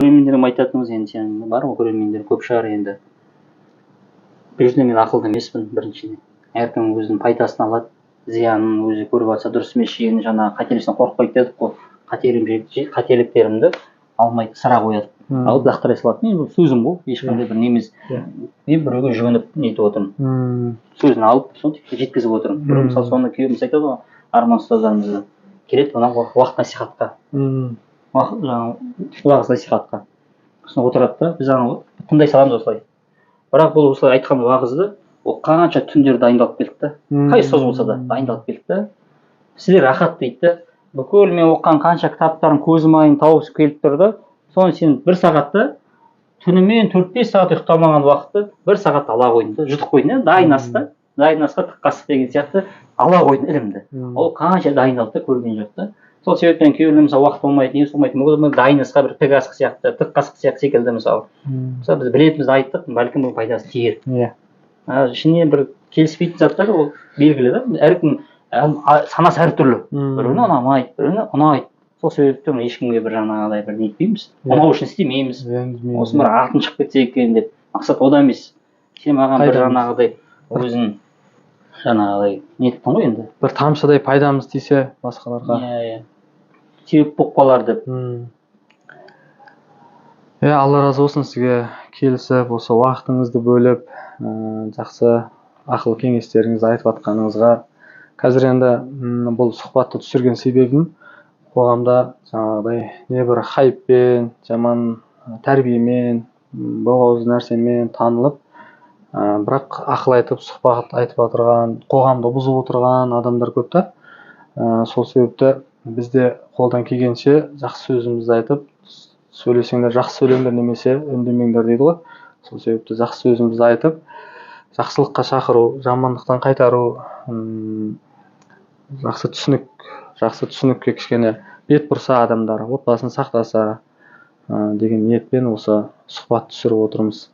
Көрермендерге айтатынымыз енді сен бар ғой, көрермендер көп шығар енді. Бұл жерде мен ақылды емеспін, біріншіден. Әркім өзінің пайдасын алады, зиянын өзі көріп жатса дұрыс емес жегені, жаңағы қателіктен қорықпайды дедік қой. Қателіктерімді алмайды, сыра қояды. Алып лақтыра салады. Мен сөзім ғой, ешқандай бір неміз. Мен біреуге жүгініп нетіп отырмын. Сөзін алып, соны жеткізіп отырмын. Бір мысалы соны күйеуіміз айтады ғой, Арман ұстаздарымызда. Келеді мына уақыт насихатқа. Уағыз насихатқа. Сосын отырады да, біз тыңдай саламыз осылай. Бірақ бұл осылай айтқан уағызды ол қанша түндер дайындалып келдік та. Қай ұстаз болса да дайындалып келдік та. Сізде рахат дейді да. Бүкіл мен оқыған қанша кітаптарын көзім айын тауып келіп тұр да. Соны сен бір сағатта түнімен 4-5 сағат ұйықтамаған уақытты бір сағатта ала қойдың да, жұтып қойдың да, дайын асқа тық қасық деген сияқты ала қойдың ілімді. Ол қанша дайындалды да, көрген жоқ та. Сол себептен кейбіреулер мысалы уақыт болмайды, не болмайды, дайын асқа бір тік қасық сияқты, тық қасық сияқты секілді мысалы. Мысалы біз білетінімізді айттық, бәлкім бұл пайдасы тиер. Ішіне бір келіспейтін заттар ол белгілі да. Әркім санасы әртүрлі. Біреуіне ұнамайды, біреуіне ұнайды. Сол себептен ешкімге бір жаңағыдай бір нетпейміз. Ұнау үшін істемейміз. Осы бір артын шығып кетсе екен деп. Мақсат одан емес. Сен маған бір жаңағыдай өзің жаңағыдай неттің ғой енді. Бір тамшыдай пайдамыз тисе басқаларға. Себеп болып қалар деп. Алла разы болсын сізге келісіп, осы уақытыңызды бөліп, жақсы ақыл кеңестеріңізді айтып жатқаныңызға. Қазір енді бұл сұхбатты түсірген себебім қоғамда жаңағыдай небір хайппен, жаман тәрбиемен, боғауыз нәрсемен танылып, бірақ ақыл айтып, сұхбат айтып отырған, қоғамды бұзып отырған адамдар көп та. Сол себепті бізде қолдан келгенше жақсы сөзімізді айтып, сөйлесеңдер жақсы сөйлеңдер немесе үндемеңдер дейді ғой. Сол себепті жақсы сөзімізді айтып, жақсылыққа шақыру, жамандықтан қайтару, жақсы түсінікке кішкене бет бұрса адамдар, отбасын сақтаса деген ниетпен осы сұхбат түсіріп отырмыз.